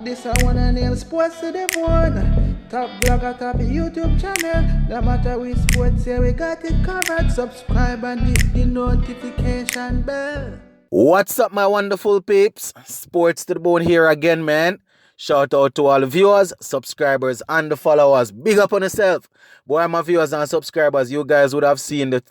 This I wanna nail sports to the bone. Top blogger, top YouTube channel. No matter which sports, yeah, we got it covered. Subscribe and hit the notification bell. What's up, my wonderful peeps? Sports to the bone here again, man. Shout out to all the viewers, subscribers, and the followers. Big up on yourself. Boy, my viewers and subscribers, you guys would have seen the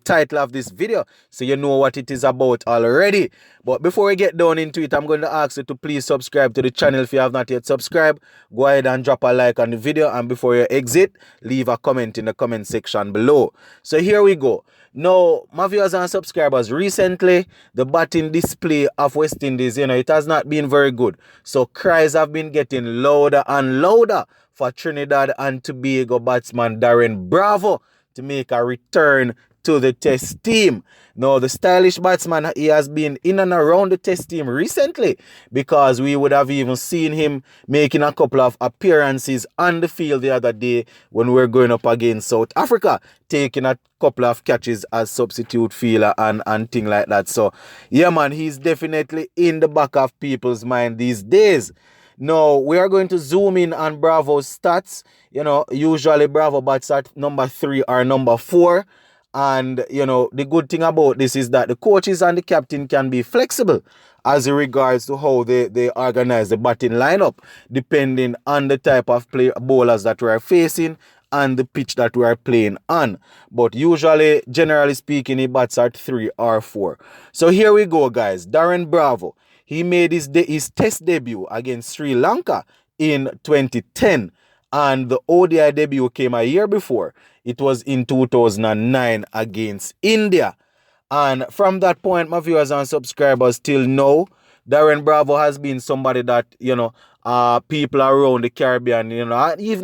title of this video, so you know what it is about already. But before we get down into it, I'm going to ask you to please subscribe to the channel if you have not yet subscribed. Go ahead and drop a like on the video, and before you exit, leave a comment in the comment section below. So here we go. Now, my viewers and subscribers, recently, the batting display of West Indies, it has not been very good. So, cries have been getting louder and louder for Trinidad and Tobago batsman Darren Bravo to make a return to the test team. Now, the stylish batsman, he has been in and around the test team recently, because we would have even seen him making a couple of appearances on the field the other day when we were going up against South Africa, taking a couple of catches as substitute fielder and thing like that. So, yeah, man, he's definitely in the back of people's mind these days. Now, we are going to zoom in on Bravo's stats. Usually Bravo bats at number 3 or number 4. And, the good thing about this is that the coaches and the captain can be flexible as regards to how they organize the batting lineup, depending on the type of bowlers that we are facing and the pitch that we are playing on. But usually, generally speaking, he bats at 3 or 4. So here we go, guys. Darren Bravo. He made his test debut against Sri Lanka in 2010. And the ODI debut came a year before. It was in 2009 against India. And from that point, my viewers and subscribers till now, Darren Bravo has been somebody that, people around the Caribbean, even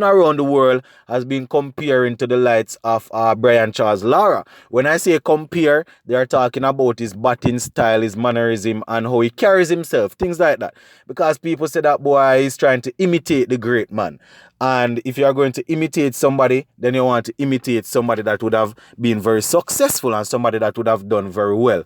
around the world, has been comparing to the likes of Brian Charles Lara. When I say compare, they are talking about his batting style, his mannerism, and how he carries himself, things like that. Because people say that boy is trying to imitate the great man. And if you are going to imitate somebody, then you want to imitate somebody that would have been very successful and somebody that would have done very well.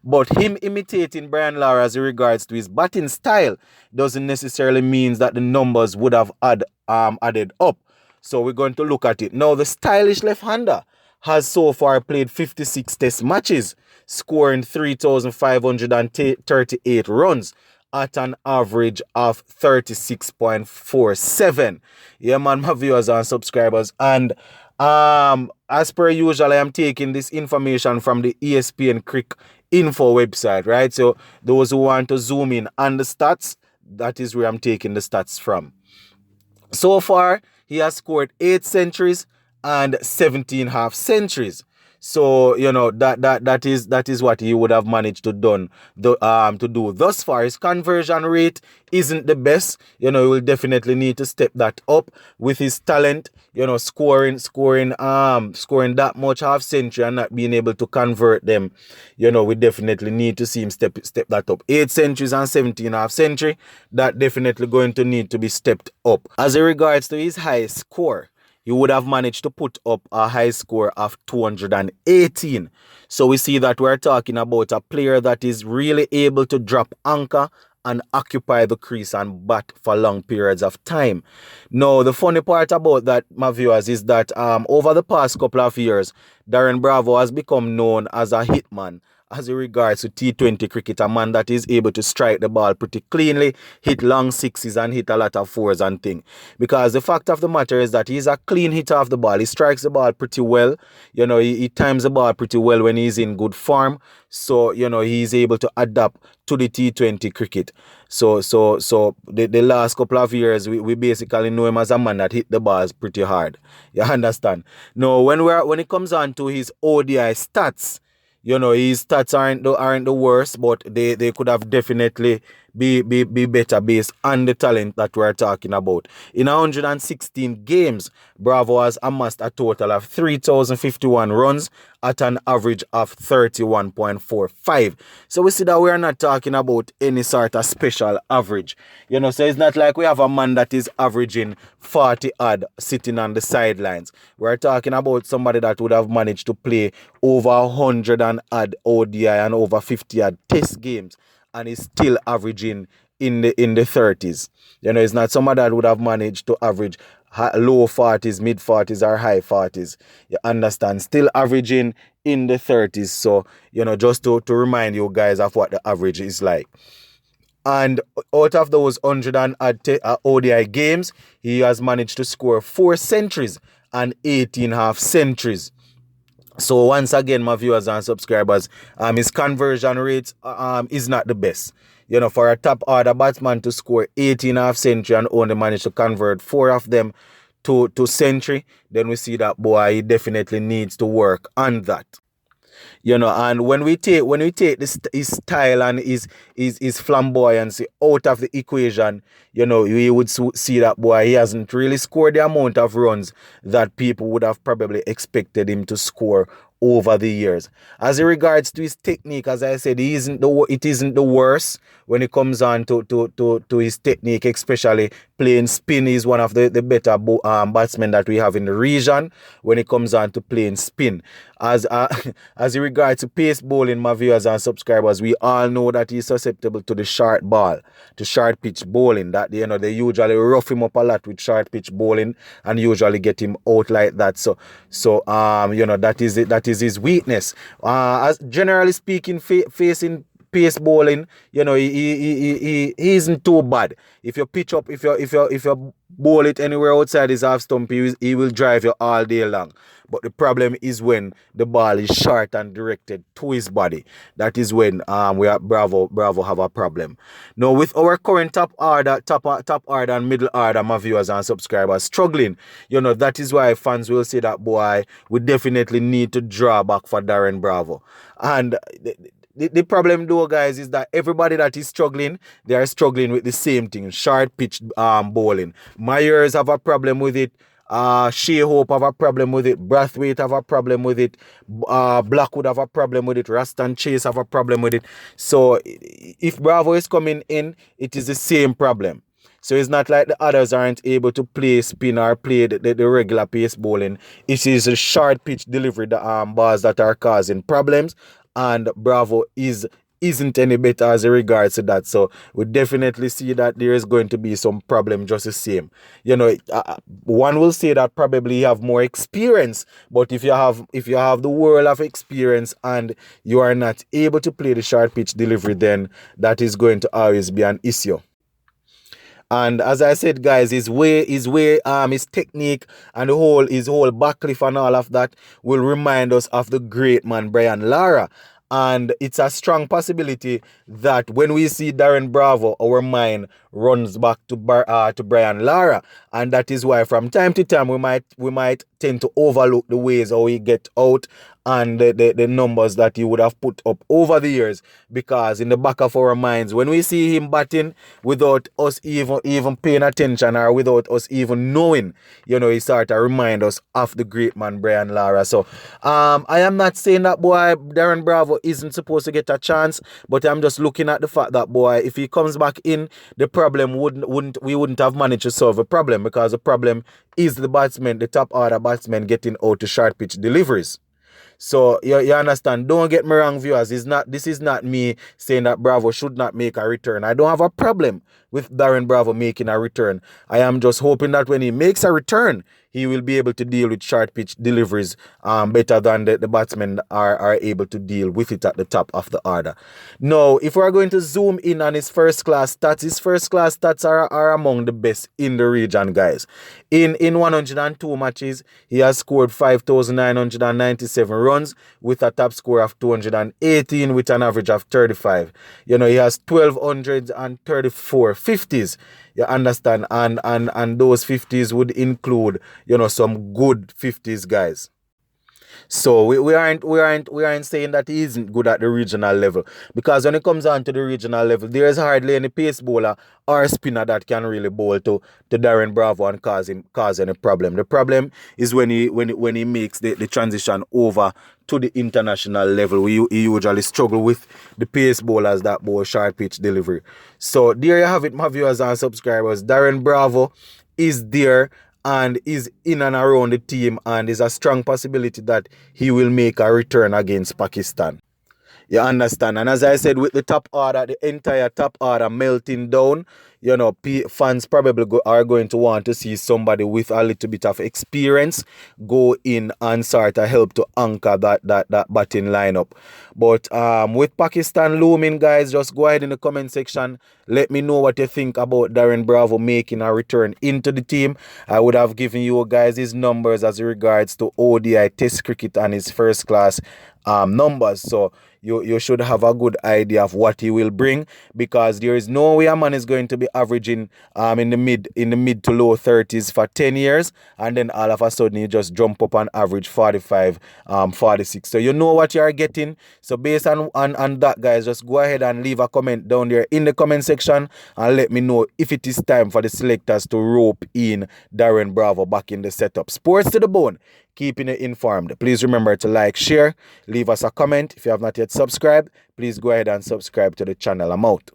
But him imitating Brian Lara as regards to his batting style doesn't necessarily mean that the numbers would have added up. So we're going to look at it. Now, the stylish left-hander has so far played 56 test matches, scoring 3,538 runs at an average of 36.47. Yeah, man, my viewers and subscribers. And as per usual, I am taking this information from the ESPN Crick Info website, right? So those who want to zoom in on the stats, that is where I'm taking the stats from. So far, he has scored 8 centuries and 17 half centuries. So, that is what he would have managed to do thus far. His conversion rate isn't the best. He will definitely need to step that up with his talent, scoring that much half century and not being able to convert them. We definitely need to see him step that up. 8 centuries and 17 half century, that definitely going to need to be stepped up. As regards to his highest score, he would have managed to put up a high score of 218. So we see that we're talking about a player that is really able to drop anchor and occupy the crease and bat for long periods of time. Now, the funny part about that, my viewers, is that over the past couple of years, Darren Bravo has become known as a hitman as regards to T20 cricket, a man that is able to strike the ball pretty cleanly, hit long sixes and hit a lot of fours and thing. Because the fact of the matter is that he's a clean hitter of the ball. He strikes the ball pretty well. He times the ball pretty well when he's in good form. So, he's able to adapt to the T20 cricket. So the last couple of years, we basically know him as a man that hit the balls pretty hard. You understand? Now, when it comes on to his ODI stats, his stats aren't the worst, but they could have definitely be better based on the talent that we're talking about. In 116 games, Bravo has amassed a total of 3,051 runs at an average of 31.45. So we see that we are not talking about any sort of special average. So it's not like we have a man that is averaging 40 odd sitting on the sidelines. We're talking about somebody that would have managed to play over 100 and odd ODI and over 50 odd test games, and is still averaging in the 30s. It's not somebody that would have managed to average low 40s, mid 40s, or high 40s. You understand? Still averaging in the 30s. So, just to remind you guys of what the average is like. And out of those 100 and ODI games, he has managed to score 4 centuries and 18 half centuries. So once again, my viewers and subscribers, his conversion rate is not the best. For a top order batsman to score 18 half century and only manage to convert 4 of them to century, then we see that boy, he definitely needs to work on that. And when we take his style and his flamboyance out of the equation, we would see that boy, he hasn't really scored the amount of runs that people would have probably expected him to score over the years. As in regards to his technique, as I said, it isn't the worst when it comes on to his technique, especially playing spin. He's one of the better batsmen that we have in the region when it comes on to playing spin. As in regards to pace bowling, my viewers and subscribers, we all know that he's susceptible to the short ball, to short pitch bowling. That they usually rough him up a lot with short pitch bowling and usually get him out like that. So that is it. That is his weakness. As generally speaking, facing pace bowling, he isn't too bad. If you pitch up, if you bowl it anywhere outside his half stump, he will drive you all day long. But the problem is when the ball is short and directed to his body. That is when we at Bravo have a problem. Now with our current top order and middle order, my viewers and subscribers struggling, that is why fans will say that boy, we definitely need to draw back for Darren Bravo. And the problem though, guys, is that everybody that is struggling, they are struggling with the same thing, short pitch bowling. Myers have a problem with it. Shea Hope have a problem with it. Brathwaite have a problem with it. Blackwood have a problem with it. Raston Chase have a problem with it. So if Bravo is coming in, it is the same problem. So it's not like the others aren't able to play spin or play the regular pace bowling. It is a short pitch delivery, the bars that are causing problems. And Bravo isn't any better as regards to that. So we definitely see that there is going to be some problem just the same. One will say that probably you have more experience, but if you have the world of experience and you are not able to play the short pitch delivery, then that is going to always be an issue. And as I said, guys, his technique and his whole backlift and all of that will remind us of the great man Brian Lara. And it's a strong possibility that when we see Darren Bravo, our mind runs back to Brian Lara, and that is why from time to time we might tend to overlook the ways how he get out and the numbers that he would have put up over the years, because in the back of our minds, when we see him batting without us even paying attention or without us even knowing, he start to remind us of the great man Brian Lara. So I am not saying that boy Darren Bravo isn't supposed to get a chance, but I'm just looking at the fact that boy, if he comes back in, the problem we wouldn't have managed to solve the problem, because the problem is the top order batsmen getting out to short pitch deliveries. So you understand, don't get me wrong, viewers. This is not me saying that Bravo should not make a return. I don't have a problem with Darren Bravo making a return. I am just hoping that when he makes a return, he will be able to deal with short pitch deliveries better than the batsmen are able to deal with it at the top of the order. Now, if we are going to zoom in on his first class stats are among the best in the region, guys. In 102 matches, he has scored 5,997 runs with a top score of 218 with an average of 35. He has 1,234 50s. You understand? And those 50s would include, some good 50s, guys. So we aren't saying that he isn't good at the regional level, because when it comes on to the regional level, there's hardly any pace bowler or spinner that can really bowl to Darren Bravo and cause any problem. The problem is when he makes the transition over to the international level. He usually struggle with the pace bowlers that bowl short pitch delivery. So there you have it, my viewers and subscribers. Darren Bravo is there and is in and around the team, and is a strong possibility that he will make a return against Pakistan. You understand? And as I said, with the top order, the entire top order melting down, fans probably are going to want to see somebody with a little bit of experience go in and sort of help to anchor that batting lineup. But with Pakistan looming, guys, just go ahead in the comment section. Let me know what you think about Darren Bravo making a return into the team. I would have given you guys his numbers as regards to ODI Test cricket and his first class numbers. So you should have a good idea of what he will bring, because there is no way a man is going to be averaging in the mid to low 30s for 10 years, and then all of a sudden you just jump up and average 45, 46. So you know what you are getting. So based on that, guys, just go ahead and leave a comment down there in the comment section and let me know if it is time for the selectors to rope in Darren Bravo back in the setup. Sports to the bone, keeping you informed. Please remember to like, share, leave us a comment. If you have not yet subscribed, please go ahead and subscribe to the channel. I'm out.